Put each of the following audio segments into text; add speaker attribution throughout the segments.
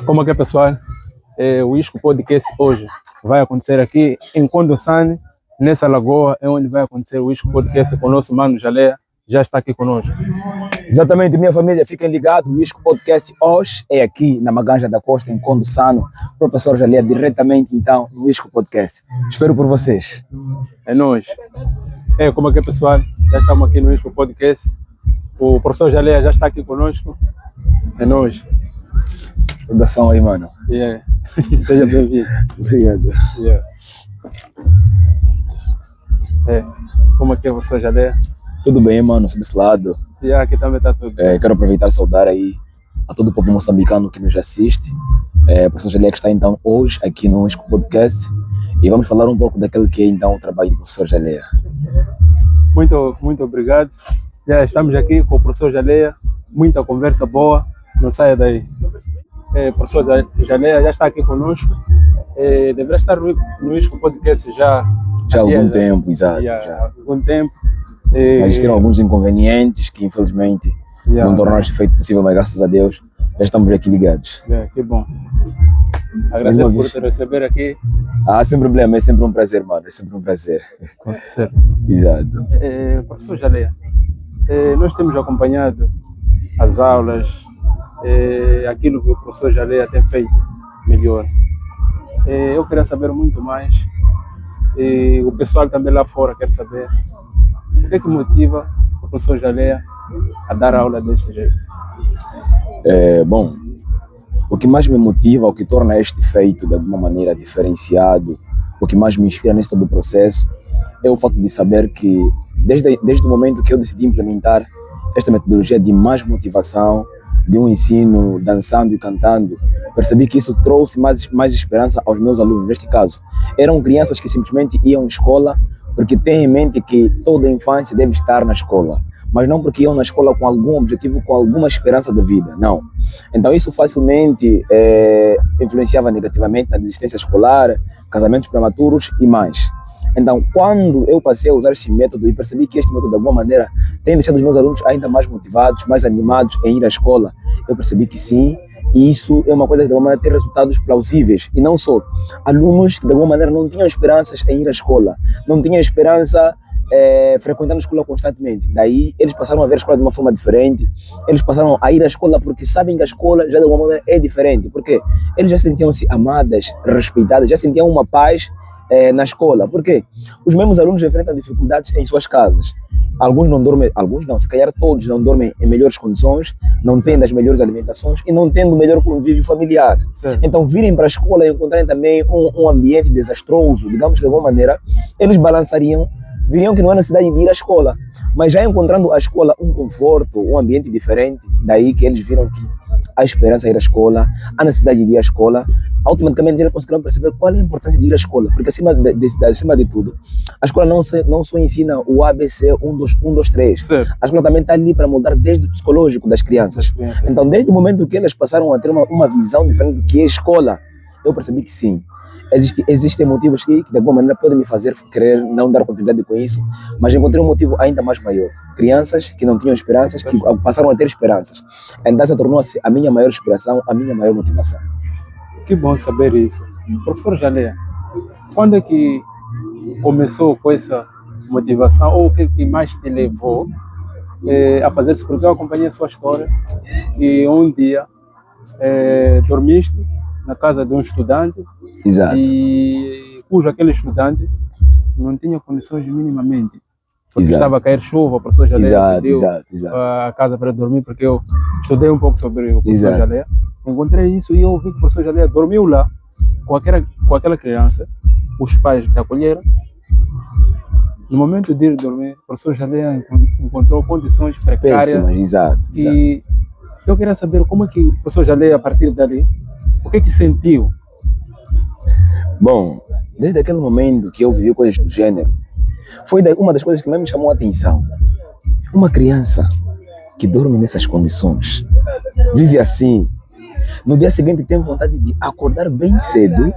Speaker 1: Como é que é, pessoal? O Isco Podcast hoje vai acontecer aqui em Condonsane, nessa lagoa, é onde vai acontecer o Isco Podcast com o nosso mano Jalea, já está aqui conosco.
Speaker 2: Exatamente, minha família, fiquem ligados, o Isco Podcast hoje é aqui na Maganja da Costa, em Condonsane, professor Jalea, diretamente então no Isco Podcast. Espero por vocês.
Speaker 1: É nóis. Como é que é, pessoal? Já estamos aqui no Isco Podcast, o professor Jalea já está aqui conosco, é nóis.
Speaker 2: Saudação aí, mano.
Speaker 1: Seja bem-vindo.
Speaker 2: Obrigado.
Speaker 1: Como é que é, professor Jalea?
Speaker 2: Tudo bem, mano, desse lado.
Speaker 1: Aqui também está tudo.
Speaker 2: Quero aproveitar e saudar aí a todo o povo moçambicano que nos assiste. O professor Jalea que está então hoje aqui no Isco Podcast e vamos falar um pouco daquele que é então o trabalho do professor Jalea.
Speaker 1: Muito obrigado. Estamos aqui com o professor Jalea, muita conversa boa, não saia daí. O professor Jalea já está aqui conosco, deverá estar no Isco Podcast já
Speaker 2: há algum tempo, exato.
Speaker 1: Já há algum tempo.
Speaker 2: Mas tem alguns inconvenientes que infelizmente não tornaram este feito possível, mas graças a Deus já estamos aqui ligados.
Speaker 1: Que bom. Agradeço por te receber aqui.
Speaker 2: Sem problema, é sempre um prazer, mano, é sempre um prazer.
Speaker 1: Com certeza.
Speaker 2: Exato.
Speaker 1: Professor Jalea, nós temos acompanhado as aulas, aquilo que o professor Jalea tem feito melhor. Eu queria saber muito mais, o pessoal também lá fora quer saber o que é que motiva o professor Jalea a dar aula desse jeito.
Speaker 2: Bom, o que mais me motiva, o que torna este feito de alguma maneira diferenciado, o que mais me inspira nesse todo o processo, é o fato de saber que desde o momento que eu decidi implementar esta metodologia de mais motivação, de um ensino dançando e cantando, percebi que isso trouxe mais esperança aos meus alunos. Neste caso, eram crianças que simplesmente iam à escola porque têm em mente que toda a infância deve estar na escola, mas não porque iam na escola com algum objetivo, com alguma esperança de vida, não. Então isso facilmente influenciava negativamente na desistência escolar, casamentos prematuros e mais. Então, quando eu passei a usar este método e percebi que este método, de alguma maneira, tem deixado os meus alunos ainda mais motivados, mais animados em ir à escola, eu percebi que sim, e isso é uma coisa que, de alguma maneira, tem resultados plausíveis. E não só alunos que, de alguma maneira, não tinham esperanças em ir à escola, não tinham esperança frequentando a escola constantemente. Daí, eles passaram a ver a escola de uma forma diferente, eles passaram a ir à escola porque sabem que a escola já, de alguma maneira, é diferente. Porque eles já sentiam-se amadas, respeitadas, já sentiam uma paz na escola. Por quê? Os mesmos alunos enfrentam dificuldades em suas casas. Alguns não dormem, alguns não, se calhar todos não dormem em melhores condições, não têm das melhores alimentações e não têm o melhor convívio familiar.
Speaker 1: Certo.
Speaker 2: Então, virem para a escola e encontrarem também um ambiente desastroso, digamos que de alguma maneira, eles balançariam, viriam que não há necessidade de ir à escola. Mas já encontrando a escola um conforto, um ambiente diferente, daí que eles viram que a esperança de ir à escola, a necessidade de ir à escola, automaticamente eles conseguiram perceber qual é a importância de ir à escola, porque acima de tudo, a escola não só ensina o ABC 1, 2, 3,
Speaker 1: Certo.
Speaker 2: a escola também está ali para moldar desde o psicológico das crianças. Então, desde o momento que elas passaram a ter uma visão diferente do que é a escola, eu percebi que sim, existem motivos que de alguma maneira podem me fazer querer não dar continuidade com isso, mas encontrei um motivo ainda mais maior. Crianças que não tinham esperanças, que passaram a ter esperanças. Então, essa tornou-se a minha maior inspiração, a minha maior motivação.
Speaker 1: Que bom saber isso. Professor Jalea, quando é que começou com essa motivação, ou o que mais te levou a fazer isso? Porque eu acompanhei a sua história, que um dia dormiste na casa de um estudante.
Speaker 2: Exato.
Speaker 1: E cujo aquele estudante não tinha condições minimamente. Porque
Speaker 2: Exato.
Speaker 1: estava a cair chuva, o professor Jalea pediu
Speaker 2: Exato.
Speaker 1: a casa para dormir, porque eu estudei um pouco sobre o professor
Speaker 2: Exato.
Speaker 1: Jalea. Encontrei isso e eu vi que o professor Jalea dormiu lá com aquela criança, os pais que acolheram. No momento de ir dormir, o professor Jalea encontrou condições precárias.
Speaker 2: Péssimas, exato.
Speaker 1: E eu queria saber como é que o professor Jalea, a partir dali, o que sentiu?
Speaker 2: Bom, desde aquele momento que eu vivi coisas do gênero, foi uma das coisas que mais me chamou a atenção. Uma criança que dorme nessas condições, vive assim, no dia seguinte tem vontade de acordar bem cedo,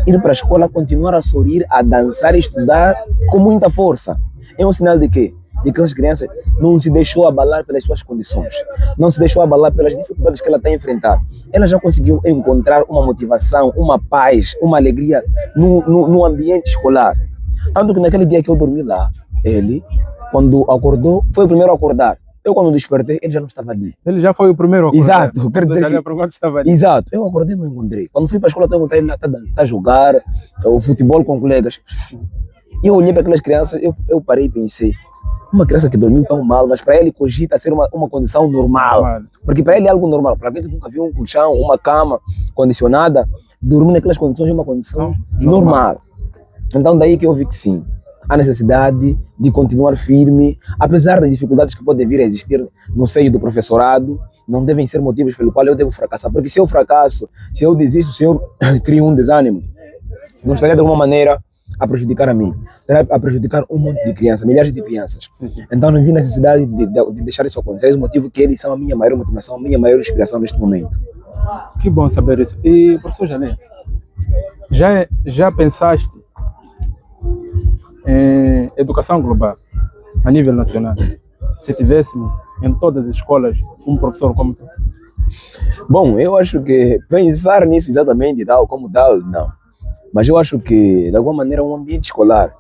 Speaker 2: ir para a escola, continuar a sorrir, a dançar e estudar com muita força. É um sinal de que de que as crianças não se deixou abalar pelas suas condições, não se deixou abalar pelas dificuldades que ela está a enfrentar. Ela já conseguiu encontrar uma motivação, uma paz, uma alegria no ambiente escolar. Tanto que naquele dia que eu dormi lá, ele, quando acordou, foi o primeiro a acordar. Eu, quando despertei, ele já não estava ali.
Speaker 1: Ele já foi o primeiro a acordar.
Speaker 2: Exato, quero dizer que...
Speaker 1: estava ali.
Speaker 2: Exato, eu acordei e não encontrei. Quando fui para a escola, eu encontrei ele lá, tá a jogar o futebol com colegas. E eu olhei para aquelas crianças, eu parei e pensei, uma criança que dormiu tão mal, mas para ele cogita ser uma condição normal. Porque para ele é algo normal. Para alguém que nunca viu um colchão, uma cama condicionada, dormir naquelas condições é uma condição normal. Então daí que eu vi que sim, há necessidade de continuar firme, apesar das dificuldades que podem vir a existir no seio do professorado, não devem ser motivos pelo qual eu devo fracassar. Porque se eu fracasso, se eu desisto, se eu crio um desânimo, não estaria de alguma maneira a prejudicar a mim, a prejudicar um monte de crianças, milhares de crianças.
Speaker 1: Sim.
Speaker 2: Então não vi necessidade de deixar isso acontecer. É o motivo que eles são a minha maior motivação, a minha maior inspiração neste momento.
Speaker 1: Que bom saber isso. E, professor Jané, já pensaste em educação global, a nível nacional, se tivéssemos em todas as escolas um professor como tu?
Speaker 2: Bom, eu acho que pensar nisso exatamente tal como tal, não. Mas eu acho que, de alguma maneira, um ambiente escolar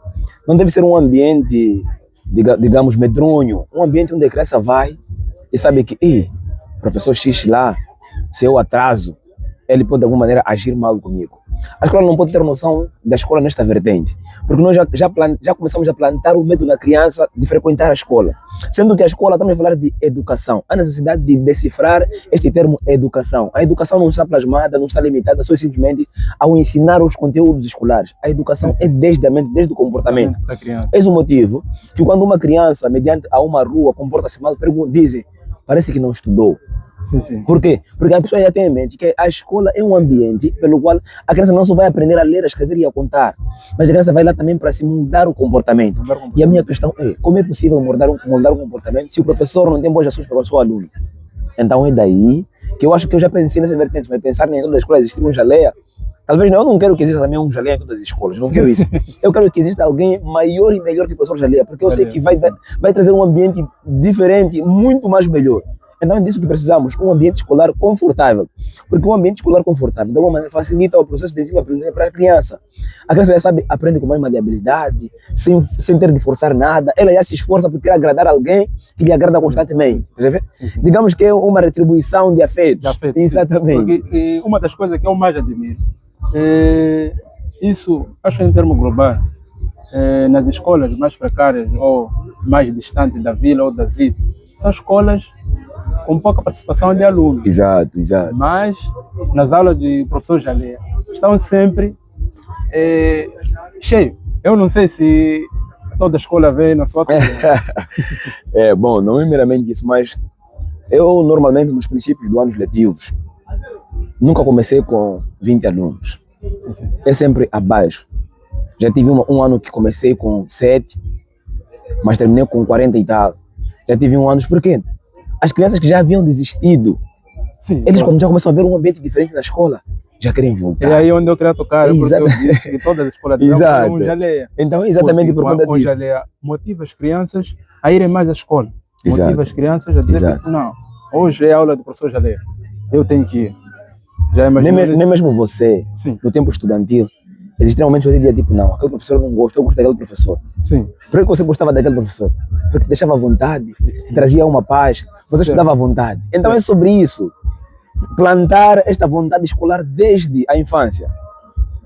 Speaker 2: não deve ser um ambiente, digamos, medronho, um ambiente onde a criança vai e sabe que, professor X lá, se eu atraso, ele pode de alguma maneira agir mal comigo. A escola não pode ter noção da escola nesta vertente, porque nós já começamos a plantar o medo na criança de frequentar a escola. Sendo que a escola, estamos a falar de educação, há necessidade de decifrar este termo educação. A educação não está plasmada, não está limitada só simplesmente ao ensinar os conteúdos escolares. A educação é desde a mente, desde o comportamento. Esse é o motivo que quando uma criança, mediante a uma rua, comporta-se mal, dizem, parece que não estudou.
Speaker 1: Sim.
Speaker 2: Por quê? Porque a pessoa já tem em mente que a escola é um ambiente pelo qual a criança não só vai aprender a ler, a escrever e a contar, mas a criança vai lá também para se mudar o comportamento. E a minha questão é, como é possível moldar um comportamento se o professor não tem boas ações para o seu aluno? Então é daí que eu acho que eu já pensei nessa vertente, mas pensar em todas as escolas existir um Jaleia, talvez não, eu não quero que exista também um Jaleia em todas as escolas, não quero isso. Eu quero que exista alguém maior e melhor que o professor Jaleia, porque eu sei que vai trazer um ambiente diferente, muito mais melhor. Então é disso que precisamos, um ambiente escolar confortável. Porque um ambiente escolar confortável, de alguma maneira, facilita o processo de ensino-aprendizagem para a criança. A criança já sabe, aprende com mais maleabilidade, sem ter de forçar nada. Ela já se esforça por querer agradar alguém que lhe agrada constantemente. Digamos que é uma retribuição de afetos. Exatamente.
Speaker 1: Porque uma das coisas que eu mais admiro, isso, acho em termos globais, nas escolas mais precárias ou mais distantes da vila ou das ilhas, são escolas com pouca participação de alunos.
Speaker 2: Exato.
Speaker 1: Mas nas aulas de professor Jaleia estão sempre cheios. Eu não sei se toda a escola vem na sua
Speaker 2: Bom, não é meramente isso, mas eu normalmente nos princípios do anos letivos nunca comecei com 20 alunos.
Speaker 1: Sim.
Speaker 2: É sempre abaixo. Já tive um ano que comecei com 7, mas terminei com 40 e tal. Já tive um ano, por quê? As crianças que já haviam desistido, eles quando já começam a ver um ambiente diferente na escola, já querem voltar.
Speaker 1: É aí onde eu queria tocar, porque eu disse que todas as escolas têm um Jaleia.
Speaker 2: Então, exatamente por conta disso.
Speaker 1: O Jaleia motiva as crianças a irem mais à escola. Motiva as crianças a dizer que não, hoje é a aula do professor Jaleia, eu tenho que ir.
Speaker 2: Nem mesmo você, no tempo estudantil, existia momentos onde eu dizia tipo, não, aquele professor eu não gosto, eu gosto daquele professor.
Speaker 1: Sim.
Speaker 2: Por que você gostava daquele professor? Porque te deixava à vontade, te trazia uma paz, você estudava à vontade. Então é sobre isso, plantar esta vontade escolar desde a infância.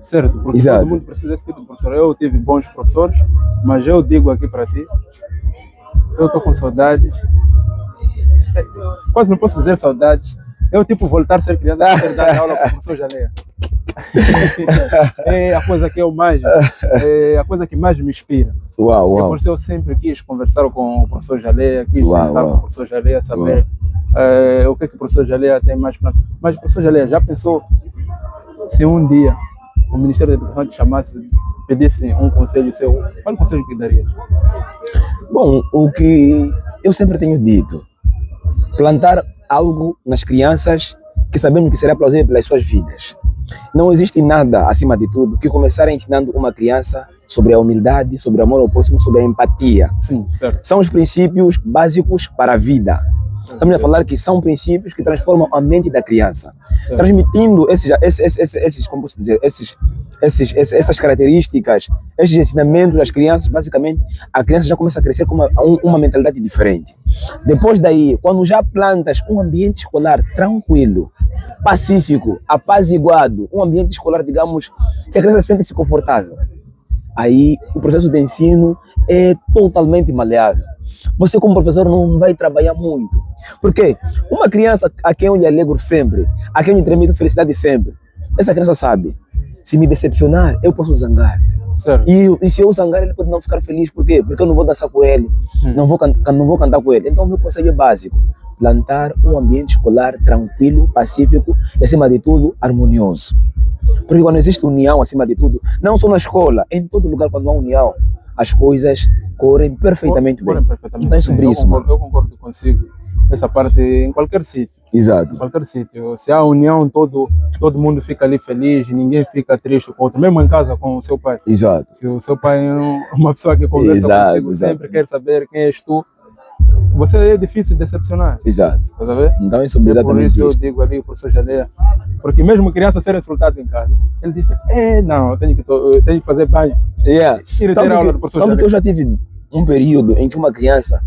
Speaker 1: Certo, porque todo mundo precisa desse tipo de professor. Eu tive bons professores, mas eu digo aqui para ti, eu estou com saudades, quase não posso dizer saudades, eu tipo voltar a ser criança e dar aula com o professor Jaleia. É a coisa que eu mais, a coisa que mais me inspira.
Speaker 2: Uau.
Speaker 1: Por isso eu sempre quis conversar com o professor Jaleia, quis sentar com o professor Jaleia, saber o que o professor Jaleia tem mais para. Mas o professor Jaleia já pensou se um dia o Ministério da Educação te chamasse, pedisse um conselho seu, qual conselho que daria?
Speaker 2: Bom, o que eu sempre tenho dito, plantar algo nas crianças que sabemos que será plausível pelas suas vidas. Não existe nada, acima de tudo, que começar ensinando uma criança sobre a humildade, sobre o amor ao próximo, sobre a empatia.
Speaker 1: Sim, certo.
Speaker 2: São os princípios básicos para a vida. Estamos a falar que são princípios que transformam a mente da criança.
Speaker 1: Certo.
Speaker 2: Transmitindo como posso dizer, essas características, esses ensinamentos às crianças, basicamente, a criança já começa a crescer com uma mentalidade diferente. Depois daí, quando já plantas um ambiente escolar tranquilo, pacífico, apaziguado, um ambiente escolar, digamos, que a criança sente-se confortável, aí o processo de ensino é totalmente maleável. Você como professor não vai trabalhar muito. Por quê? Uma criança a quem eu lhe alegro sempre, a quem eu lhe transmito felicidade sempre, essa criança sabe, se me decepcionar, eu posso zangar.
Speaker 1: Certo.
Speaker 2: E se eu zangar, ele pode não ficar feliz. Por quê? Porque eu não vou dançar com ele, não vou cantar com ele. Então o meu conselho é básico: plantar um ambiente escolar tranquilo, pacífico e, acima de tudo, harmonioso. Porque quando existe união, acima de tudo, não só na escola, em todo lugar, quando há união, as coisas correm perfeitamente bem. Então é sobre isso, mano.
Speaker 1: Eu concordo consigo. Essa parte em qualquer sítio.
Speaker 2: Exato.
Speaker 1: Em qualquer sítio. Se há união, todo mundo fica ali feliz, ninguém fica triste com o outro, mesmo em casa com o seu pai.
Speaker 2: Exato.
Speaker 1: Se o seu pai é uma pessoa que conversa consigo, sempre quer saber quem és tu, você é difícil decepcionar.
Speaker 2: Exato.
Speaker 1: Tá a ver?
Speaker 2: Então é sobre exatamente
Speaker 1: isso. Por
Speaker 2: isso
Speaker 1: eu digo ali, o professor Jaleia, porque mesmo criança ser insultado em casa, ele diz, não, eu tenho que fazer banho. E retirar a aula do professor Jaleia.
Speaker 2: Tanto que eu já tive um período em que uma criança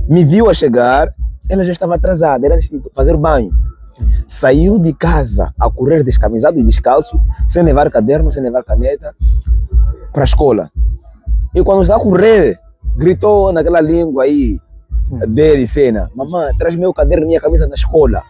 Speaker 2: me viu a chegar, ela já estava atrasada, era antes de fazer banho. Saiu de casa a correr descamisado e descalço, sem levar caderno, sem levar caneta, para a escola. E quando está a correr, gritou naquela língua aí dele, cena: mamãe, traz meu caderno e minha camisa na escola.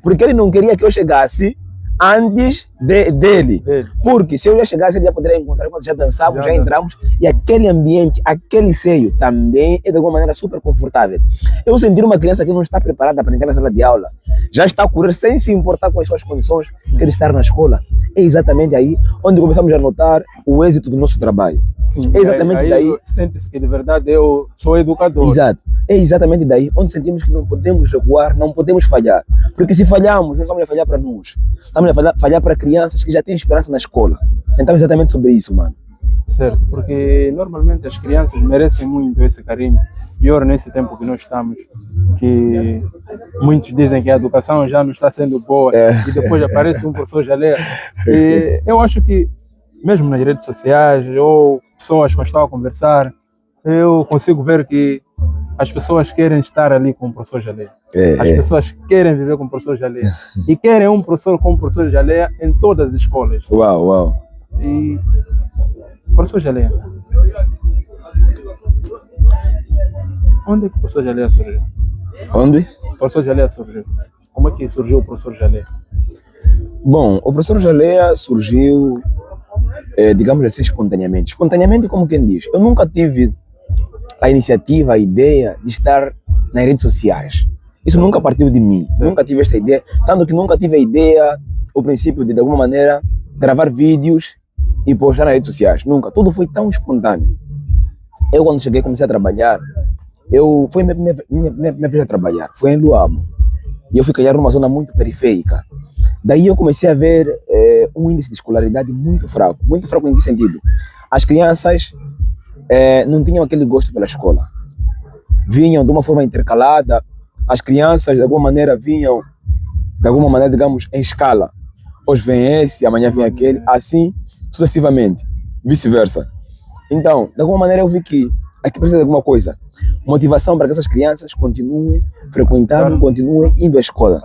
Speaker 2: Porque ele não queria que eu chegasse antes dele. Porque se eu já chegasse, ele já poderia encontrar, quando já dançávamos, já entramos, e aquele ambiente, aquele seio também é de alguma maneira super confortável. Eu sentir uma criança que não está preparada para entrar na sala de aula, já está a correr sem se importar com as suas condições, quer estar na escola, é exatamente aí onde começamos a notar o êxito do nosso trabalho.
Speaker 1: Sim,
Speaker 2: é exatamente daí.
Speaker 1: Sente-se que de verdade eu sou educador.
Speaker 2: Exato. É exatamente daí onde sentimos que não podemos recuar, não podemos falhar. Porque se falhamos, nós estamos a falhar para nós. Estamos a falhar para crianças que já têm esperança na escola. Então é exatamente sobre isso, mano.
Speaker 1: Certo, porque normalmente as crianças merecem muito esse carinho. Pior nesse tempo que nós estamos, que muitos dizem que a educação já não está sendo boa, e depois aparece um professor Jaleia. E eu acho que, mesmo nas redes sociais, ou pessoas que eu estava a conversar, eu consigo ver que as pessoas querem estar ali com o professor Jaleia. As pessoas querem viver com o professor Jaleia. E querem um professor como o professor Jaleia em todas as escolas.
Speaker 2: Uau.
Speaker 1: E professor Jaleia, onde é que o professor Jaleia surgiu?
Speaker 2: Onde?
Speaker 1: O professor Jaleia surgiu. Como é que surgiu o professor Jaleia?
Speaker 2: Bom, o professor Jaleia surgiu, digamos assim, espontaneamente. Espontaneamente, como quem diz, eu nunca tive a iniciativa, a ideia de estar nas redes sociais. Isso nunca partiu de mim. Certo. Nunca tive esta ideia. Tanto que nunca tive a ideia, o princípio de alguma maneira, gravar vídeos e postar nas redes sociais. Nunca. Tudo foi tão espontâneo. Eu, quando cheguei, comecei a trabalhar. Foi minha vez a trabalhar. Foi em Luabo. E eu fui calhar numa zona muito periférica. Daí eu comecei a ver um índice de escolaridade muito fraco. Muito fraco em que sentido? As crianças não tinham aquele gosto pela escola. Vinham de uma forma intercalada. As crianças, de alguma maneira, vinham, de alguma maneira, digamos, em escala. Hoje vem esse, amanhã vem aquele, assim sucessivamente, vice-versa. Então, de alguma maneira, eu vi que aqui precisa de alguma coisa. Motivação para que essas crianças continuem frequentando, continuem indo à escola.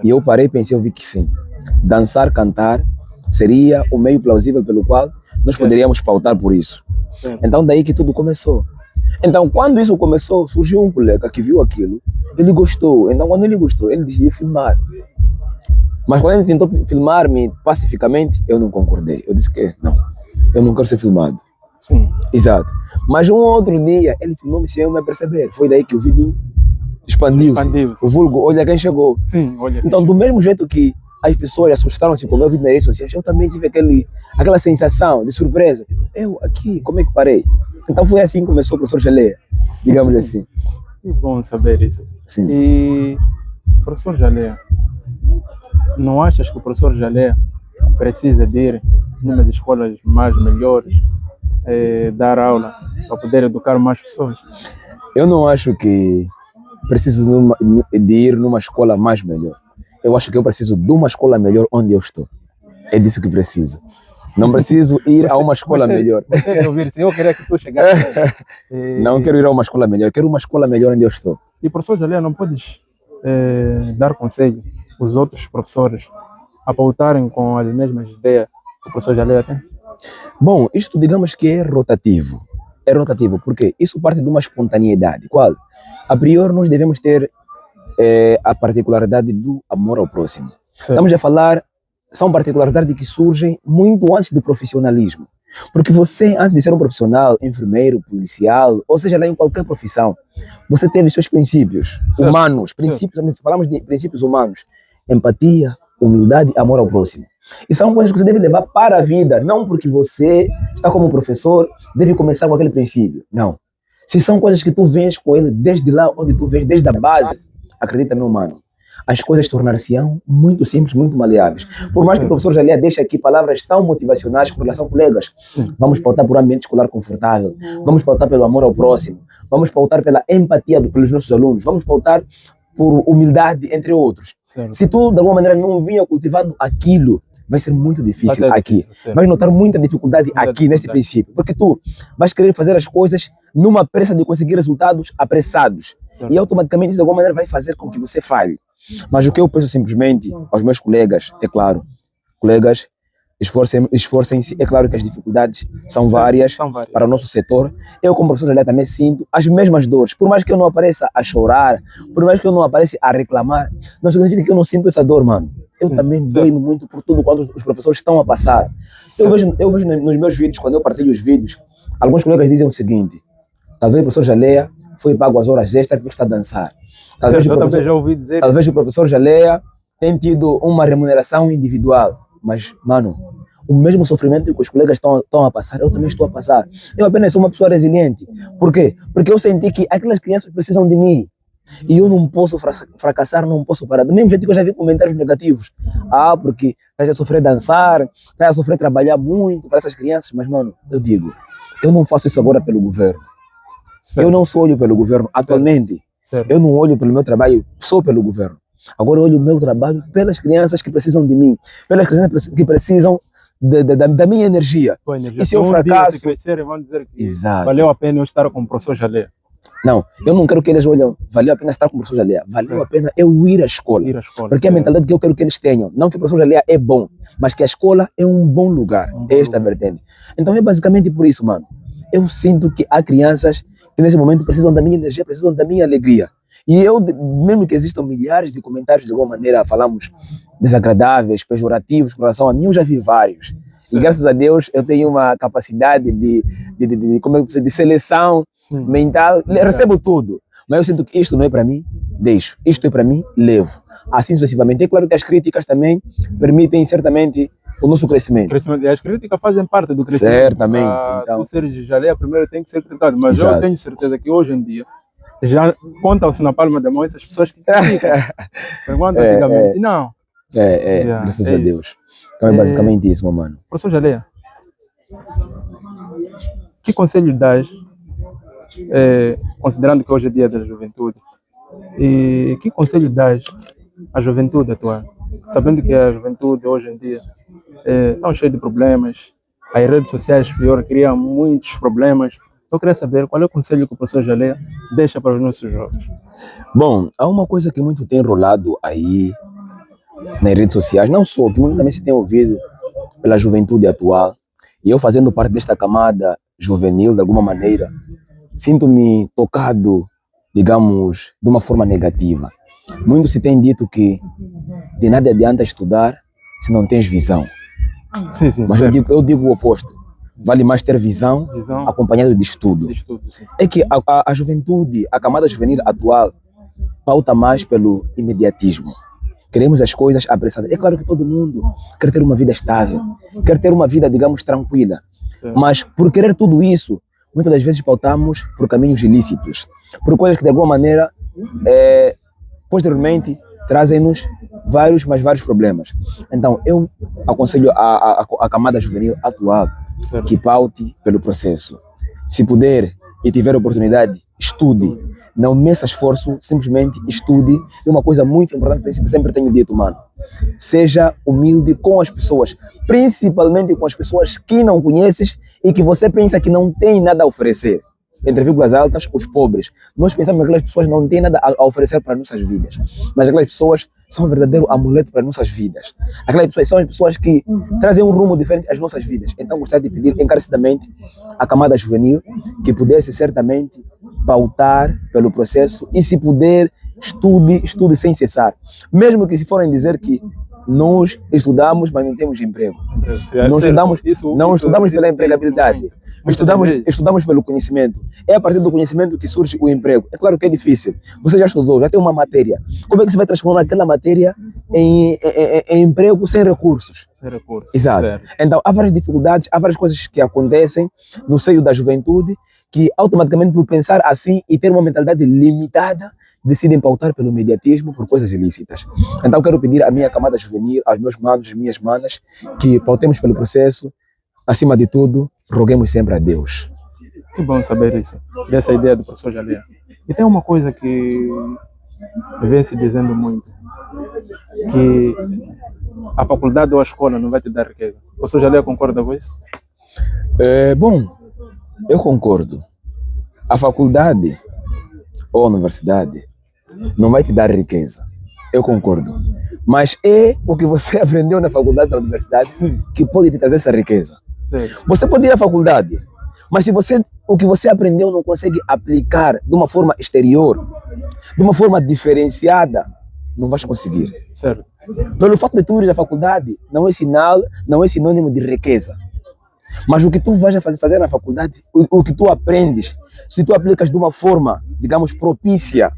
Speaker 2: E eu parei e pensei, eu vi que sim. Dançar, cantar, seria o meio plausível pelo qual nós poderíamos pautar por isso. Então, daí que tudo começou. Então, quando isso começou, surgiu um colega que viu aquilo, ele gostou. Então, quando ele gostou, ele decidiu filmar. Mas quando ele tentou filmar-me pacificamente, eu não concordei. Eu disse que não, eu não quero ser filmado.
Speaker 1: Sim. Exato.
Speaker 2: Mas um outro dia, ele filmou-me sem eu me perceber. Foi daí que o vídeo expandiu-se. O vulgo, olha quem chegou.
Speaker 1: Sim, olha.
Speaker 2: Então, do mesmo jeito que as pessoas assustaram-se com o meu vídeo nas redes sociais, eu também tive aquela sensação de surpresa. Tipo, eu aqui, como é que parei? Então foi assim que começou o professor Jaleia, digamos assim.
Speaker 1: Que bom saber isso.
Speaker 2: Sim.
Speaker 1: E, professor Jaleia, não achas que o professor Jaleia precisa de ir numas escolas mais melhores, dar aula para poder educar mais pessoas?
Speaker 2: Eu não acho que preciso de ir numa escola mais melhor. Eu acho que eu preciso de uma escola melhor onde eu estou. É disso que preciso. Não preciso ir a uma escola melhor.
Speaker 1: Você de ouvir, eu queria que tu chegasse.
Speaker 2: Não quero ir a uma escola melhor, eu quero uma escola melhor onde eu estou.
Speaker 1: E professor Jalea, não podes dar conselho aos outros professores a pautarem com as mesmas ideias que o professor Jalea tem?
Speaker 2: Bom, isto digamos que é rotativo. É rotativo porque isso parte de uma espontaneidade. Qual? A priori nós devemos ter a particularidade do amor ao próximo.
Speaker 1: Sim.
Speaker 2: Estamos a falar, são particularidades que surgem muito antes do profissionalismo. Porque você, antes de ser um profissional, enfermeiro, policial, ou seja, lá em qualquer profissão, você teve seus princípios humanos, falamos de princípios humanos, empatia, humildade, amor ao próximo. E são coisas que você deve levar para a vida, não porque você está como professor, deve começar com aquele princípio, não. Se são coisas que tu vens com ele desde lá onde tu vens, desde a base, acredita, meu mano, as coisas tornar-se-ão muito simples, muito maleáveis. Por mais que o professor Jalea deixe aqui palavras tão motivacionais com relação a colegas, vamos pautar por um ambiente escolar confortável, vamos pautar pelo amor ao próximo, vamos pautar pela empatia pelos nossos alunos, vamos pautar por humildade, entre outros.
Speaker 1: Sim.
Speaker 2: Se tu, de alguma maneira, não vinha cultivando aquilo, vai ser muito difícil aqui. Vais notar muita dificuldade aqui, neste princípio, porque tu vais querer fazer as coisas numa pressa de conseguir resultados apressados. E automaticamente isso, de alguma maneira, vai fazer com que você falhe. Mas o que eu penso simplesmente aos meus colegas, é claro, colegas, esforcem-se. É claro que as dificuldades são várias para o nosso setor. Eu, como professor Jalea, também sinto as mesmas dores. Por mais que eu não apareça a chorar, por mais que eu não apareça a reclamar, não significa que eu não sinto essa dor, mano. Eu também dou-me muito por tudo quanto os professores estão a passar. Eu vejo nos meus vídeos, quando eu partilho os vídeos, alguns colegas dizem o seguinte: talvez o professor Jalea foi pago as horas extras porque está a dançar. Talvez o professor Jalea tenha tido uma remuneração individual. Mas, mano, o mesmo sofrimento que os colegas estão a passar, eu também estou a passar. Eu apenas sou uma pessoa resiliente. Por quê? Porque eu senti que aquelas crianças precisam de mim. E eu não posso fracassar, não posso parar. Do mesmo jeito que eu já vi comentários negativos. Porque estás a sofrer dançar, estás a sofrer trabalhar muito para essas crianças. Mas, mano, eu digo, eu não faço isso agora pelo governo. Certo. Eu não só olho pelo governo atualmente. Certo. Eu não olho pelo meu trabalho só pelo governo. Agora eu olho o meu trabalho pelas crianças que precisam de mim, pelas crianças que precisam da minha energia. E se eu fracasso...
Speaker 1: Crescer, vão dizer que
Speaker 2: exato,
Speaker 1: valeu a pena eu estar com o professor Jalea.
Speaker 2: Não, eu não quero que eles olhem, valeu a pena estar com o professor Jalea, valeu a pena eu ir à escola. Porque é a mentalidade que eu quero que eles tenham. Não que o professor Jalea é bom, mas que a escola é um bom lugar. É esta vertente. Então é basicamente por isso, mano. Eu sinto que há crianças que nesse momento precisam da minha energia, precisam da minha alegria. E eu, mesmo que existam milhares de comentários de alguma maneira, falamos desagradáveis, pejorativos com relação a mim, eu já vi vários. Sim. E graças a Deus eu tenho uma capacidade de seleção mental, recebo tudo. Mas eu sinto que isto não é para mim, deixo. Isto é para mim, levo. Assim sucessivamente. É claro que as críticas também permitem certamente o nosso crescimento.
Speaker 1: E as críticas fazem parte do crescimento.
Speaker 2: Certamente. Então,
Speaker 1: o ser de Jalea primeiro tem que ser criticado. Mas
Speaker 2: exato,
Speaker 1: eu tenho certeza que hoje em dia já contam-se na palma da mão essas pessoas que criticam. Enquanto antigamente não.
Speaker 2: Graças a Deus. Então é basicamente isso, meu mano.
Speaker 1: Professor Jalea, que conselho dás, considerando que hoje é dia da juventude, e que conselho dás à juventude atual? Sabendo que a juventude hoje em dia está cheia de problemas, as redes sociais pior criam muitos problemas. Eu queria saber qual é o conselho que o professor Jalea deixa para os nossos jovens.
Speaker 2: Bom, há uma coisa que muito tem rolado aí nas redes sociais, não só, que muito também se tem ouvido pela juventude atual, e eu fazendo parte desta camada juvenil, de alguma maneira, sinto-me tocado, digamos, de uma forma negativa. Muito se tem dito que de nada adianta estudar se não tens visão.
Speaker 1: Sim,
Speaker 2: mas eu digo o oposto. Vale mais ter visão acompanhado de estudo. É que a juventude, a camada juvenil atual, pauta mais pelo imediatismo. Queremos as coisas apressadas. É claro que todo mundo quer ter uma vida estável, quer ter uma vida, digamos, tranquila. Sim. Mas por querer tudo isso, muitas das vezes pautamos por caminhos ilícitos, por coisas que de alguma maneira, posteriormente, trazem-nos vários problemas. Então, eu aconselho a camada juvenil atual
Speaker 1: Certo.
Speaker 2: que paute pelo processo. Se puder e tiver oportunidade, estude. Não meça esforço, simplesmente estude. É uma coisa muito importante que eu sempre tenho dito, mano. Seja humilde com as pessoas, principalmente com as pessoas que não conheces e que você pensa que não tem nada a oferecer. Entre vírgulas altas, os pobres. Nós pensamos que aquelas pessoas não têm nada a oferecer para nossas vidas, mas aquelas pessoas são um verdadeiro amuleto para nossas vidas. Aquelas pessoas são as pessoas que trazem um rumo diferente às nossas vidas. Então gostaria de pedir encarecidamente à camada juvenil que pudesse certamente pautar pelo processo e, se puder, estude sem cessar. Mesmo que se forem dizer que nós estudamos, mas não temos emprego. Não estudamos pela empregabilidade. Estudamos pelo conhecimento. É a partir do conhecimento que surge o emprego. É claro que é difícil. Você já estudou, já tem uma matéria. Como é que você vai transformar aquela matéria em emprego sem recursos?
Speaker 1: Sem recursos.
Speaker 2: Exato.
Speaker 1: Certo.
Speaker 2: Então, há várias dificuldades, há várias coisas que acontecem no seio da juventude que, automaticamente, por pensar assim e ter uma mentalidade limitada, decidem pautar pelo mediatismo, por coisas ilícitas. Então, quero pedir à minha camada juvenil, aos meus manos, às minhas manas, que pautemos pelo processo. Acima de tudo, roguemos sempre a Deus.
Speaker 1: Que bom saber isso, dessa ideia do professor Jalea. E tem uma coisa que vem se dizendo muito, que a faculdade ou a escola não vai te dar riqueza. O professor Jalea concorda com isso?
Speaker 2: Bom, eu concordo. A faculdade ou a universidade não vai te dar riqueza. Eu concordo. Mas é o que você aprendeu na faculdade ou na universidade que pode te trazer essa riqueza.
Speaker 1: Certo.
Speaker 2: Você pode ir à faculdade, mas se o que você aprendeu não consegue aplicar de uma forma exterior, de uma forma diferenciada, não vais conseguir.
Speaker 1: Certo.
Speaker 2: Pelo fato de tu ir à faculdade, não é sinônimo de riqueza. Mas o que tu vais fazer na faculdade, o que tu aprendes, se tu aplicas de uma forma, digamos, propícia,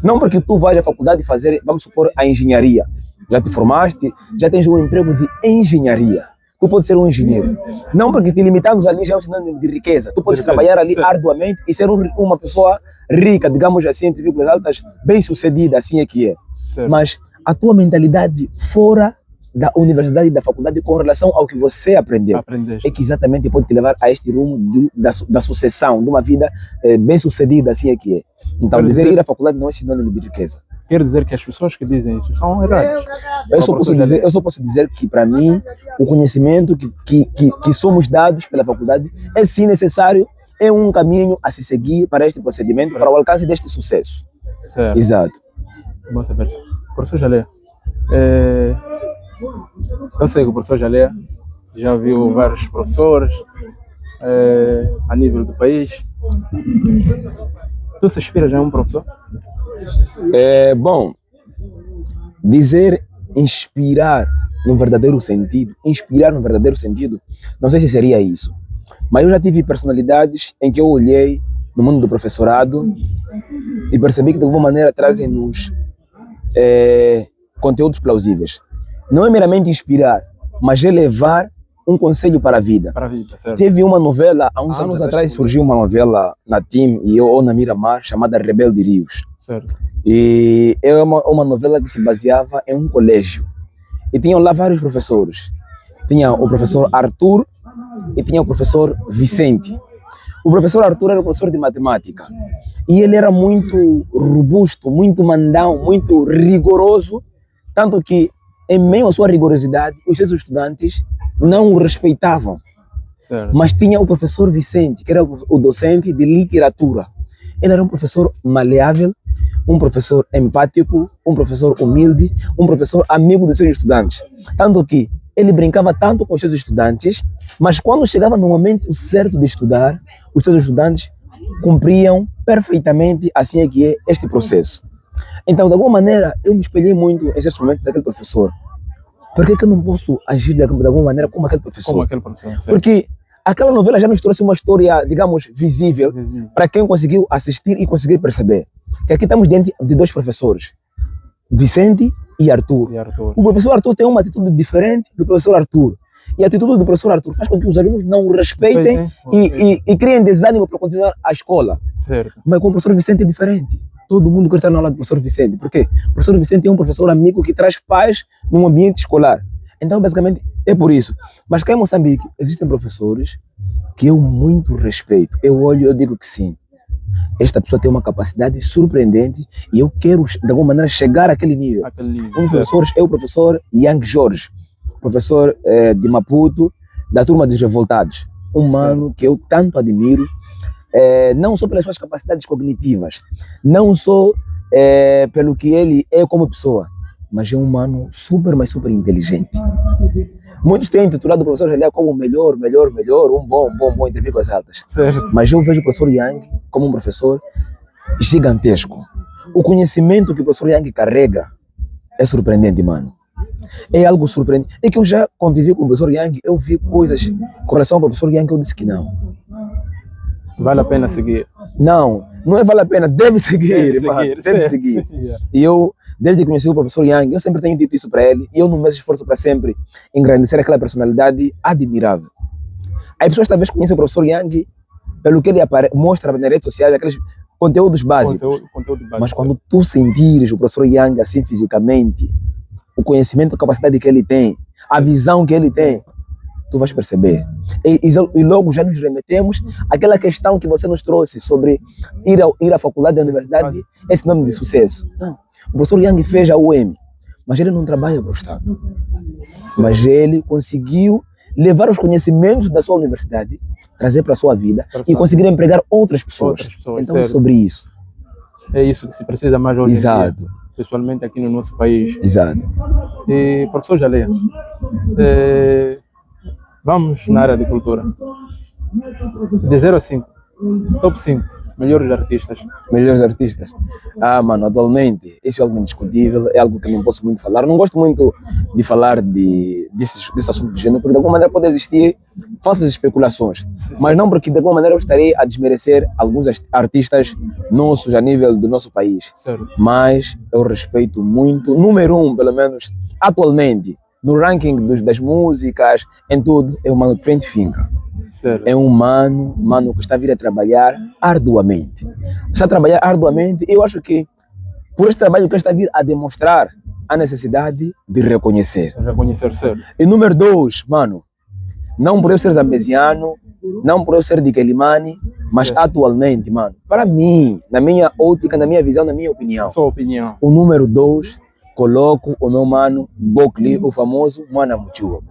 Speaker 2: não porque tu vais à faculdade fazer, vamos supor, a engenharia. Já te formaste, já tens um emprego de engenharia. Tu podes ser um engenheiro. Não porque te limitamos ali já é um sinônimo de riqueza. Tu podes trabalhar ali arduamente e ser uma pessoa rica, digamos assim, entre vírgulas altas, bem sucedida, assim é que é.
Speaker 1: Certo.
Speaker 2: Mas a tua mentalidade fora da universidade e da faculdade com relação ao que você aprendeu
Speaker 1: Aprendeste.
Speaker 2: é que exatamente pode te levar a este rumo da sucessão, de uma vida bem sucedida, assim é que é. Então, ir à faculdade não é sinônimo de riqueza.
Speaker 1: Quer dizer que as pessoas que dizem isso são erradas.
Speaker 2: Eu só posso dizer que, para mim, o conhecimento que somos dados pela faculdade é sim necessário, é um caminho a se seguir para este procedimento, para o alcance deste sucesso.
Speaker 1: Certo.
Speaker 2: Exato.
Speaker 1: Bom saber isso. Professor Jalea, eu sei que o professor Jalea já viu vários professores a nível do país. Tu se inspira já em um professor?
Speaker 2: Bom, dizer inspirar no verdadeiro sentido, não sei se seria isso. Mas eu já tive personalidades em que eu olhei no mundo do professorado e percebi que de alguma maneira trazem-nos conteúdos plausíveis. Não é meramente inspirar, mas é levar um conselho para a vida.
Speaker 1: Para a vida, certo.
Speaker 2: Teve uma novela, há uns anos atrás surgiu uma novela na TIM ou na Miramar chamada Rebelde Rios.
Speaker 1: Certo.
Speaker 2: E é uma novela que se baseava em um colégio. E tinham lá vários professores. Tinha o professor Arthur e tinha o professor Vicente. O professor Arthur era o professor de matemática. E ele era muito robusto, muito mandão, muito rigoroso. Tanto que, em meio à sua rigorosidade, os seus estudantes não o respeitavam.
Speaker 1: Certo.
Speaker 2: Mas tinha o professor Vicente, que era o docente de literatura. Ele era um professor maleável, um professor empático, um professor humilde, um professor amigo dos seus estudantes. Tanto que ele brincava tanto com os seus estudantes, mas quando chegava no momento certo de estudar, os seus estudantes cumpriam perfeitamente, assim é que é este processo. Então, de alguma maneira, eu me espelhei muito em certos momentos daquele professor. Por que eu não posso agir de alguma maneira como aquele professor?
Speaker 1: Como aquele professor, certo.
Speaker 2: Porque aquela novela já nos trouxe uma história, digamos, visível para quem conseguiu assistir e conseguir perceber. Que aqui estamos diante de dois professores, Vicente e Arthur. O professor Arthur tem uma atitude diferente do professor Arthur. E a atitude do professor Arthur faz com que os alunos não o respeitem e criem desânimo para continuar a escola.
Speaker 1: Certo.
Speaker 2: Mas com o professor Vicente é diferente. Todo mundo quer estar na aula do professor Vicente. Por quê? O professor Vicente é um professor amigo que traz paz num ambiente escolar. Então, basicamente, é por isso. Mas cá em Moçambique, existem professores que eu muito respeito. Eu olho e eu digo que sim. Esta pessoa tem uma capacidade surpreendente e eu quero, de alguma maneira, chegar àquele nível. Um dos professores é o professor Yang Jorge, professor de Maputo, da turma dos revoltados. Um mano que eu tanto admiro, não só pelas suas capacidades cognitivas, não só pelo que ele é como pessoa, mas é um mano super, mas super inteligente. Muitos têm intitulado o professor Jalé como o melhor, um bom, entre vírgulas altas.
Speaker 1: Certo.
Speaker 2: Mas eu vejo o professor Yang como um professor gigantesco. O conhecimento que o professor Yang carrega é surpreendente, mano. É algo surpreendente. É que eu já convivi com o professor Yang, eu vi coisas com relação ao professor Yang que eu disse que não.
Speaker 1: Vale a pena seguir.
Speaker 2: Não é vale a pena, deve seguir, deve seguir. E eu, desde que conheci o professor Yang, eu sempre tenho dito isso para ele, e eu não me esforço para sempre engrandecer aquela personalidade admirável. As pessoas talvez conhecem o professor Yang pelo que ele mostra nas redes sociais, aqueles conteúdos básicos.
Speaker 1: Conteúdo básico.
Speaker 2: Mas quando tu sentires o professor Yang assim fisicamente, o conhecimento, a capacidade que ele tem, a visão que ele tem, tu vais perceber. E logo já nos remetemos àquela questão que você nos trouxe sobre ir à faculdade da universidade, esse nome de sucesso. Não. O professor Yang fez a UEM, mas ele não trabalha para o Estado. Mas ele conseguiu levar os conhecimentos da sua universidade, trazer para a sua vida e conseguir empregar outras pessoas. Então é sobre isso.
Speaker 1: É isso que se precisa mais hoje em dia.
Speaker 2: Exato.
Speaker 1: Pessoalmente aqui no nosso país.
Speaker 2: Exato.
Speaker 1: E, professor Jalé, vamos na área de cultura. De 0 a 5, top 5 melhores artistas.
Speaker 2: Melhores artistas? Mano, atualmente, isso é algo indiscutível, é algo que não posso muito falar. Não gosto muito de falar desse assunto de gênero, porque de alguma maneira pode existir falsas especulações. Mas não porque de alguma maneira eu estarei a desmerecer alguns artistas nossos a nível do nosso país.
Speaker 1: Certo.
Speaker 2: Mas eu respeito muito, número 1, pelo menos, atualmente, no ranking das músicas, em tudo, é o mano Trent Finger.
Speaker 1: Certo.
Speaker 2: É um mano que está a vir a trabalhar arduamente. Está a trabalhar arduamente e eu acho que por este trabalho que ele está a vir a demonstrar a necessidade de reconhecer.
Speaker 1: Reconhecer, certo.
Speaker 2: E número 2, mano, não por eu ser zambesiano, não por eu ser de Quelimane, mas atualmente, mano, para mim, na minha ótica, na minha visão, na minha opinião.
Speaker 1: Sua opinião.
Speaker 2: O número 2, coloco o meu mano Bokli, o famoso Mwana Muchua.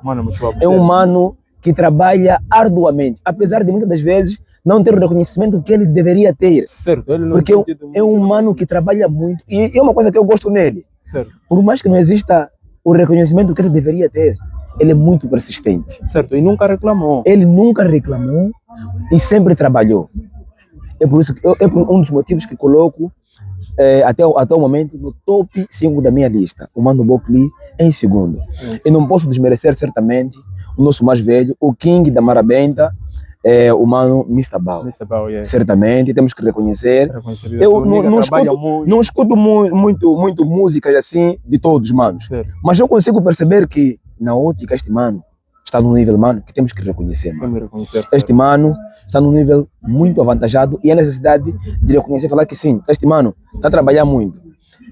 Speaker 2: É um mano que trabalha arduamente, apesar de muitas das vezes não ter o reconhecimento que ele deveria ter.
Speaker 1: Certo, ele não
Speaker 2: porque é um mano que trabalha muito e é uma coisa que eu gosto nele.
Speaker 1: Certo.
Speaker 2: Por mais que não exista o reconhecimento que ele deveria ter, ele é muito persistente.
Speaker 1: Certo, e nunca reclamou.
Speaker 2: Ele nunca reclamou e sempre trabalhou. É por isso que é um dos motivos que coloco até o momento no top 5 da minha lista. O mano Bokli em segundo. E não posso desmerecer certamente o nosso mais velho, o King da Marabenta, o mano Mr. Bao.
Speaker 1: Yeah.
Speaker 2: Certamente, temos que reconhecer. Eu não escuto muito músicas assim de todos, manos.
Speaker 1: Certo.
Speaker 2: Mas eu consigo perceber que, na ótica, este mano está num nível, mano, que temos que reconhecer, mano. Este mano está num nível muito avantajado e a necessidade de reconhecer, falar que sim, este mano está a trabalhar muito.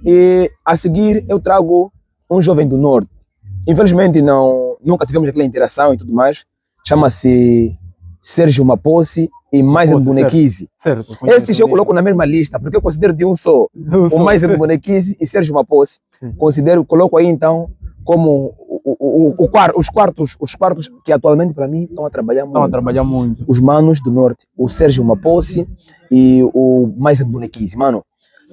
Speaker 2: E a seguir eu trago um jovem do Norte. Infelizmente nunca tivemos aquela interação e tudo mais. Chama-se Sérgio Mapossi e Mais Bonequize. Esses eu coloco na mesma lista, porque eu considero de um só. O Mais Bonequize e Sérgio Mapossi. Coloco aí então como os quartos que atualmente para mim estão a trabalhar muito. Os manos do Norte, o Sérgio Mapossi e o Mais Bonequize, mano.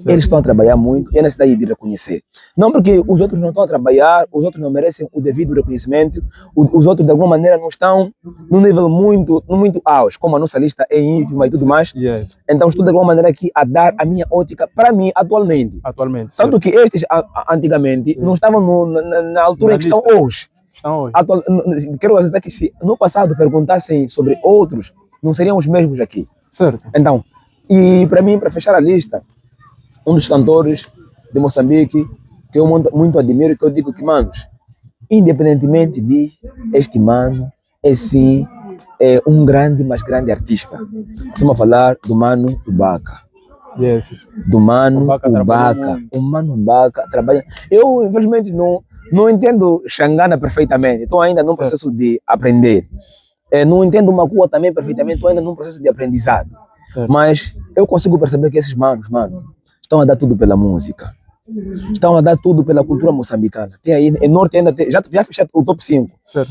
Speaker 2: Eles estão a trabalhar muito e é necessidade de reconhecer. Não porque os outros não estão a trabalhar, os outros não merecem o devido reconhecimento, os outros de alguma maneira não estão num nível muito alto, como a nossa lista é ínfima e tudo mais.
Speaker 1: Yes.
Speaker 2: Então estou de alguma maneira aqui a dar a minha ótica para mim atualmente. Tanto que estes antigamente não estavam na altura em que estão hoje. Quero dizer que se no passado perguntassem sobre outros, não seriam os mesmos aqui.
Speaker 1: Certo.
Speaker 2: Então, e para mim, para fechar a lista, um dos cantores de Moçambique que eu muito admiro, que eu digo que, manos, independentemente de este mano, é sim um grande, mas grande artista. Estamos a falar do mano Ubaka.
Speaker 1: Yes.
Speaker 2: Do mano Ubaka. O mano Ubaka trabalha. Eu, infelizmente, Não entendo Xangana perfeitamente, estou ainda num processo de aprender. Não entendo Makua também perfeitamente, estou ainda num processo de aprendizado. Mas eu consigo perceber que esses manos, mano, estão a dar tudo pela música. Estão a dar tudo pela cultura moçambicana. Tem aí, em Norte ainda tem, já fecharam o top 5,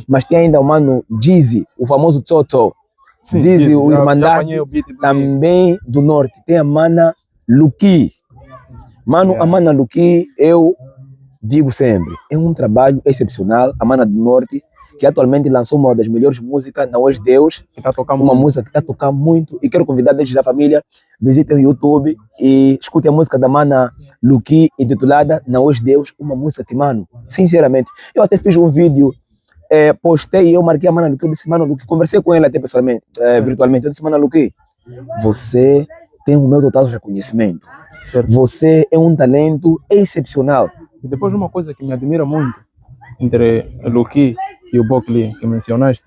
Speaker 2: mas tem ainda o mano Dizzy, o famoso Toto. Dizzy, o Irmandade, também do Norte. Tem a mana Luki. Mano, a mana Luki, eu digo sempre, é um trabalho excepcional. A mana do Norte, que atualmente lançou uma das melhores músicas, Não És Deus,
Speaker 1: que tá tocando
Speaker 2: uma
Speaker 1: muito.
Speaker 2: música que está a tocar muito, e quero convidar desde a família, visitem o YouTube e escutem a música da mana Luki, intitulada Não És Deus, uma música que, mano, sinceramente, eu até fiz um vídeo, postei e eu marquei a mana Luki, eu disse, mano Luki, conversei com ela até pessoalmente, virtualmente, eu disse, mana Luki, você tem o meu total reconhecimento, você é um talento excepcional.
Speaker 1: E depois uma coisa que me admira muito entre o Luki e o Bokli que mencionaste,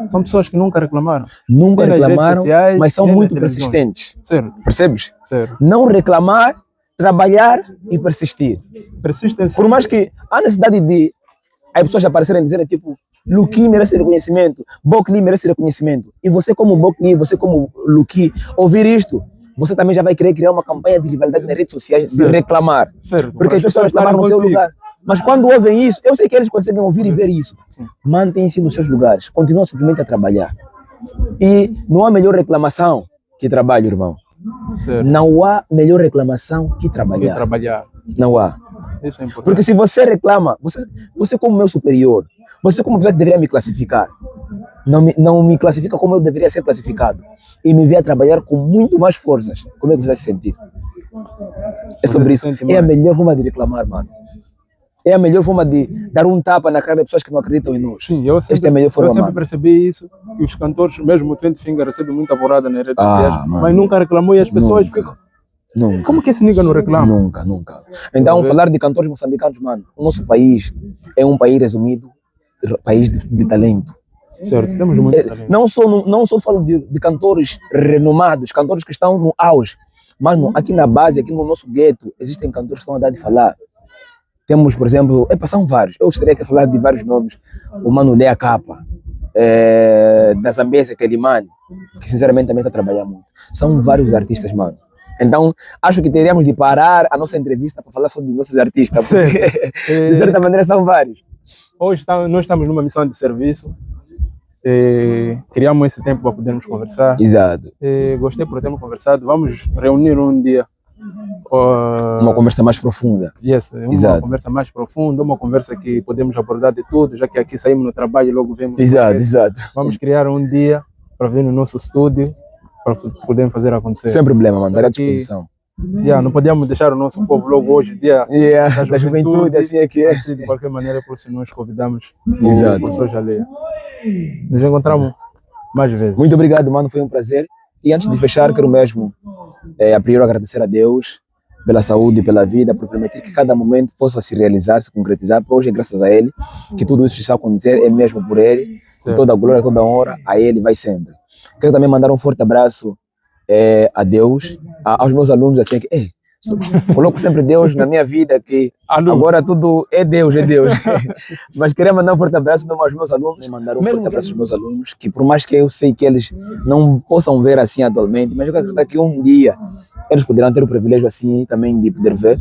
Speaker 1: são pessoas que nunca reclamaram.
Speaker 2: Nunca
Speaker 1: Nem nas redes
Speaker 2: reclamaram,
Speaker 1: sociais,
Speaker 2: mas são
Speaker 1: nem
Speaker 2: muito
Speaker 1: nas televisões.
Speaker 2: persistentes.
Speaker 1: Certo,
Speaker 2: Percebes?
Speaker 1: certo.
Speaker 2: Não reclamar, trabalhar e persistir.
Speaker 1: Persistem
Speaker 2: Por mais que há necessidade de as pessoas aparecerem e dizerem tipo, Luki merece reconhecimento, Bokli merece reconhecimento. E você como Bokli, você como Luki, ouvir isto, você também já vai querer criar uma campanha de rivalidade nas redes sociais, de reclamar.
Speaker 1: Certo.
Speaker 2: Porque as pessoas reclamar no seu lugar. Mas quando ouvem isso, eu sei que eles conseguem ouvir e ver isso. Mantêm-se nos seus lugares, continuam simplesmente a trabalhar. E não há melhor reclamação que trabalho, irmão.
Speaker 1: Certo.
Speaker 2: Não há melhor reclamação que trabalhar. Não há.
Speaker 1: Isso é importante.
Speaker 2: Porque se você reclama, você como meu superior, você como pessoa que deveria me classificar, não me classifica como eu deveria ser classificado. E me vê a trabalhar com muito mais forças. Como é que você vai se sentir? É sobre isso. É a melhor forma de reclamar, mano. É a melhor forma de dar um tapa na cara de pessoas que não acreditam em nós.
Speaker 1: Sim, eu sempre,
Speaker 2: esta é a melhor forma,
Speaker 1: eu sempre
Speaker 2: mano.
Speaker 1: percebi isso, que os cantores, mesmo o Trent Finger, recebem muita porrada nas redes sociais,
Speaker 2: mano.
Speaker 1: mas nunca reclamou e as pessoas ficam...
Speaker 2: Nunca.
Speaker 1: Como que esse nigga não reclama?
Speaker 2: Nunca. Então, falar de cantores moçambicanos, mano, o nosso país é um país resumido, país de talento.
Speaker 1: Certo, temos muito talento.
Speaker 2: Não só falo de cantores renomados, cantores que estão no auge, mas aqui na base, aqui no nosso gueto, existem cantores que estão a dar de falar. Temos, por exemplo, são vários, eu gostaria de falar de vários nomes, o Mano Lea Capa, da Zambésia, que é Limani, que sinceramente também está a trabalhar muito. São vários artistas, mano. Então, acho que teríamos de parar a nossa entrevista para falar só de nossos artistas, porque de certa maneira são vários.
Speaker 1: Hoje nós estamos numa missão de serviço, criamos esse tempo para podermos conversar.
Speaker 2: Exato.
Speaker 1: Gostei por termos conversado, vamos reunir um dia.
Speaker 2: Uma conversa mais profunda.
Speaker 1: Uma conversa mais profunda, uma conversa que podemos abordar de tudo, já que aqui saímos no trabalho e logo vemos.
Speaker 2: Exato.
Speaker 1: Vamos criar um dia para vir no nosso estúdio, para podermos fazer acontecer.
Speaker 2: Sem problema, mano, darei à disposição.
Speaker 1: Não podíamos deixar o nosso povo logo hoje, dia
Speaker 2: da juventude, assim é que é.
Speaker 1: Assim, de qualquer maneira, por isso nós convidamos o professor Jalea. Nos encontramos mais vezes.
Speaker 2: Muito obrigado, mano, foi um prazer. E antes de fechar, quero mesmo, a priori, agradecer a Deus pela saúde, pela vida, por permitir que cada momento possa se realizar, se concretizar. Hoje é graças a Ele que tudo isso está a acontecer, é mesmo por Ele. E toda a glória, toda a honra, a Ele vai sempre. Quero também mandar um forte abraço a Deus, aos meus alunos, assim, que coloco sempre Deus na minha vida, que agora tudo é Deus. Mas queria mandar um forte abraço mesmo aos meus alunos, mandar um forte abraço aos meus alunos, que por mais que eu sei que eles não possam ver assim atualmente, mas eu quero acreditar que um dia eles poderão ter o privilégio assim também de poder ver.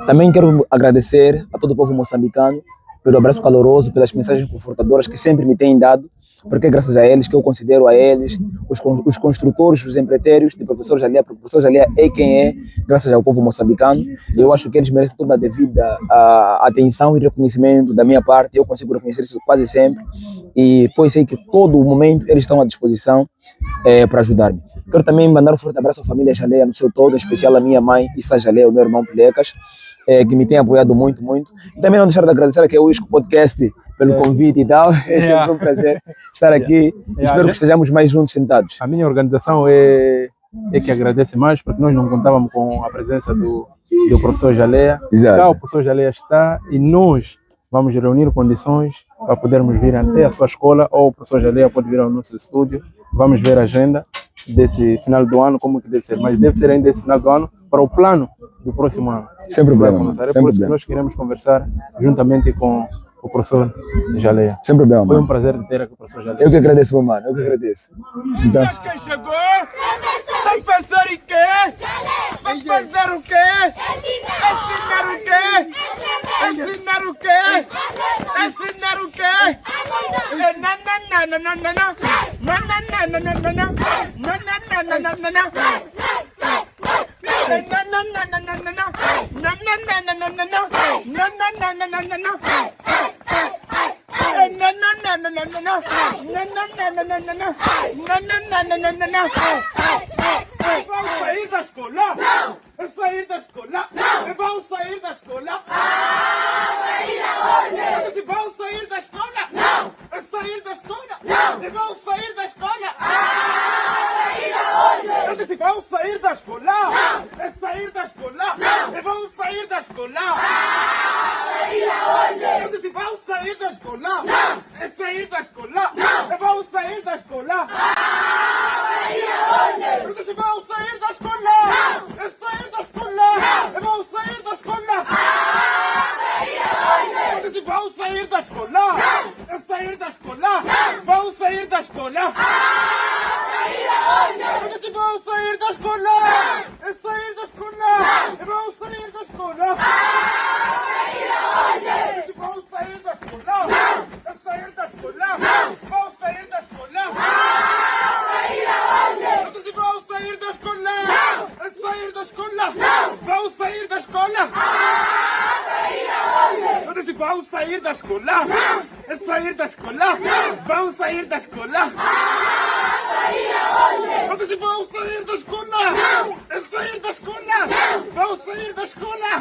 Speaker 2: Também quero agradecer a todo o povo moçambicano pelo abraço caloroso, pelas mensagens confortadoras que sempre me têm dado, porque é graças a eles que eu considero a eles os construtores, os empreiteiros de professor Jalea, porque o professor Jalea é quem é, graças ao povo moçambicano. Eu acho que eles merecem toda a devida atenção e reconhecimento da minha parte. Eu consigo reconhecer isso quase sempre e pois sei que todo o momento eles estão à disposição para ajudar-me. Quero também mandar um forte abraço à família Jalea no seu todo, em especial a minha mãe Issa Jalea, o meu irmão Pilecas, que me tem apoiado muito. E também não deixar de agradecer aqui ao Isco Podcast pelo convite e tal. É sempre um prazer estar aqui. Espero que estejamos mais juntos sentados.
Speaker 1: A minha organização é que agradece mais, porque nós não contávamos com a presença do professor Jalea.
Speaker 2: Exato.
Speaker 1: O professor Jalea está e nós vamos reunir condições para podermos vir até a sua escola, ou o professor Jalea pode vir ao nosso estúdio. Vamos ver a agenda desse final do ano, como que deve ser, mas deve ser ainda esse final do ano, para o plano do próximo ano.
Speaker 2: Sem problema,
Speaker 1: Vai começar.
Speaker 2: mano.
Speaker 1: É
Speaker 2: Sem
Speaker 1: por isso que
Speaker 2: problema.
Speaker 1: nós queremos conversar juntamente com o professor Jaleia.
Speaker 2: Sem problema,
Speaker 1: Foi um
Speaker 2: mano.
Speaker 1: prazer ter aqui o professor Jaleia.
Speaker 2: Eu que agradeço, meu mano. Eu que agradeço. Então,
Speaker 3: Quem chegou? Vai fazer o quê? Vai fazer o quê? Ensinar o quê? Ensinar o quê? Ensinar o quê? Não, não, não, não, não, não. Não, não, não, não, não, não. Não, não, não, não, não, não. Vamos sair da escola! Não! É sair da escola! Não! Vamos sair da escola! Vamos sair da escola! Não! É sair da escola! Não! Vamos sair da escola! Eu disse, vamos sair da escola! Não! É sair da escola! Não! Vamos sair da escola! Eu disse, vamos sair da escola! Não! É sair da escola! Não! Vamos sair da escola! Eu disse, vamos sair da escola! Não! É sair da escola! Não! Vamos sair da escola! Eu disse, vamos sair da escola! Não! É sair da escola! Não! Vamos sair da escola! Eu disse, vamos sair da escola! É sair da escola! Vamos sair da escola! Eu disse, vamos sair da escola! É sair da escola! Vamos sair da escola! Eu disse, vamos sair da escola! É sair da escola! Vamos sair da escola! Eu disse, vamos sair da escola! É sair da escola! Vamos sair da escola! Eu disse, vamos sair da escola! É sair da escola! Vamos sair da escola!